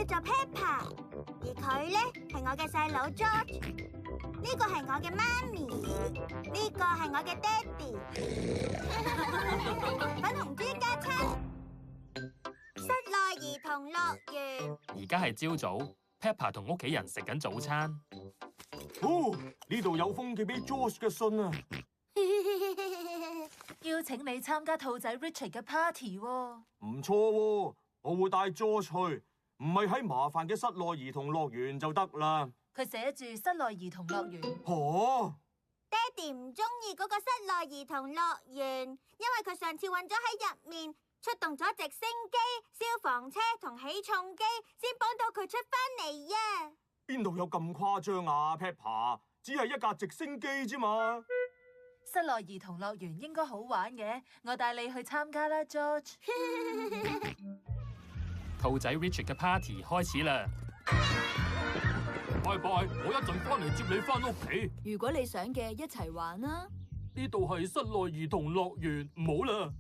做 Peppa， 而佢呢係我嘅細佬 George， 呢個係我嘅媽咪，呢個係我嘅爹哋。粉紅豬家親，室內兒童樂園。而家係朝早 ，Peppa 同屋企人食緊早餐。哦，呢度有封寄俾 George 嘅信啊！邀請你參加兔仔 Richard 嘅 party 喎。唔錯喎，我會帶 George 去，唔係喺麻煩嘅室內兒童樂園就得啦。佢寫住室內兒童樂園。嚇！爹哋唔中意嗰個室內兒童樂園，因為佢上次困咗喺入面，出動咗直升機、消防車同起重機，先幫到佢出返嚟呀。邊度有咁誇張啊 ，Peppa？ 只係一架直升機啫嘛。室內兒童樂園應該好玩嘅，我帶你去參加啦 ，George。兔仔 Richard 嘅 party 開始啦！拜拜，我一陣翻嚟接你翻屋企。如果你想嘅，一齊玩啦。呢度係室內兒童樂園，唔好啦。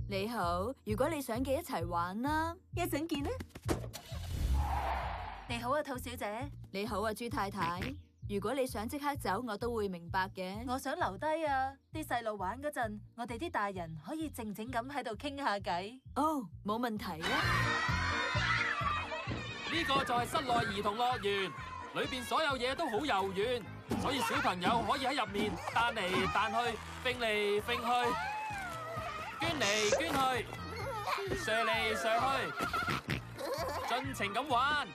你好，如果你想嘅，一齊玩啦。一陣見啦。你好啊，兔小姐。你好啊，豬太太。如果你想即刻走，我都會明白嘅。我想留低啊！啲細路玩嗰陣，我哋啲大人可以靜靜咁喺度傾下偈。哦，冇問題啊！呢個就係室內兒童樂園，裏邊所有嘢都好柔軟，所以小朋友可以喺入面彈嚟彈去、揈嚟揈去、捐嚟捐去、射嚟射去，盡情咁玩。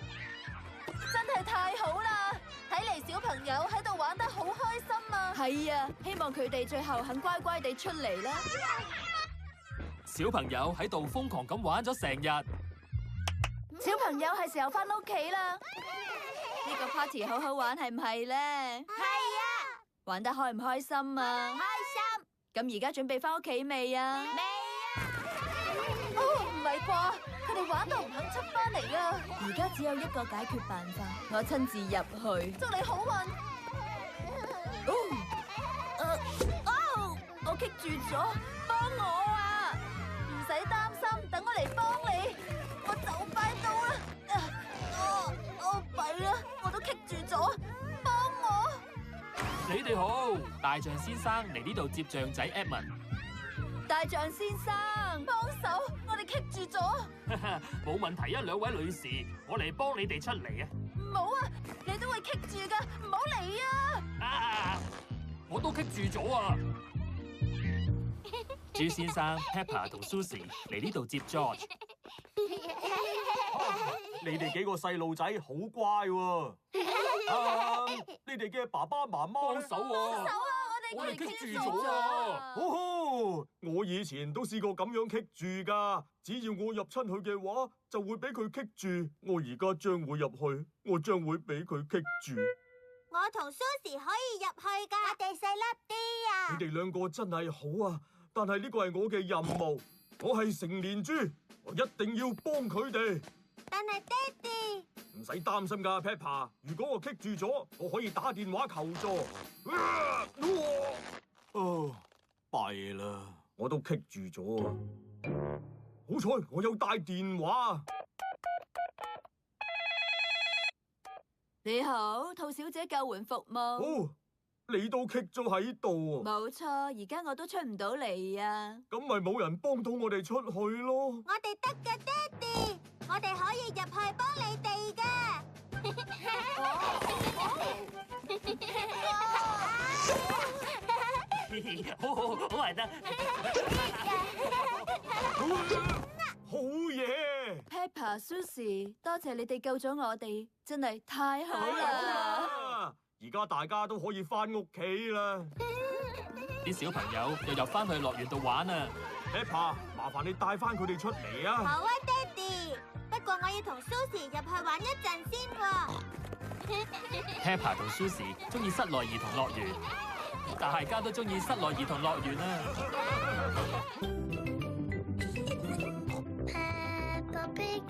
真係太好啦！睇嚟小朋友喺度玩得好開心啊！係啊，希望佢哋最後肯乖乖地出嚟啦。小朋友喺度瘋狂咁玩咗成日。小朋友係時候翻屋企啦。呢個 party 好好玩係唔係咧？係啊，玩得開唔開心啊？開心。咁而家準備翻屋企未啊？未啊！哦，唔係啩？佢哋玩到唔肯出翻嚟啊！而家只有一個解決辦法，我親自入去。祝你好運！我棘住咗，幫我啊！唔使擔心，等我嚟幫你。我就快到啦！弊啦，我都棘住咗，幫我！你哋好，大象先生嚟呢度接象仔 Edmund。大象先生，幫手，我哋棘住咗。冇問題啊，兩位女士，我嚟幫你哋出嚟啊！唔好啊，你都會棘住噶，唔好嚟啊！我都棘住咗啊！豬先生、Peppa 同 Susie 嚟呢度接 George。你哋幾個細路仔好乖喎。你哋嘅爸爸媽媽幫手啊！手啊，我哋棘住咗啊！我以前都試過咁樣棘住噶，只要我入親去嘅話，就會俾佢棘住。我而家將會入去，我將會俾佢棘住。我同 Susie 可以入去噶，我哋細粒啲啊！你哋兩個真係好啊，但係呢個係我嘅任務，我係成年豬，我一定要幫佢哋。但係爹哋，唔使擔心噶 ，Peppa。如果我棘住咗，我可以打電話求助。弊啦，我都棘住咗啊！好彩我有帶電話。你好，兔小姐救援服務。哦，你都棘咗喺度啊！冇錯，而家我都出唔到嚟啊！咁咪冇人幫到我哋出去咯。我哋得㗎，爹哋，我哋可以入去幫你哋㗎。好係得。好嘢 Peppa、Susie， 多謝你哋救咗我哋，真係太好啦！而家大家都可以翻屋企啦。啲小朋友又入翻去樂園度玩啊 Peppa， 麻煩你帶翻佢哋出嚟啊！好啊，爹哋。不過我要同 Susie 入去玩一陣先喎。！Peppa 同 Susie 中意室內兒童樂園，大家都中意室內兒童樂園啊！Peppa Pig.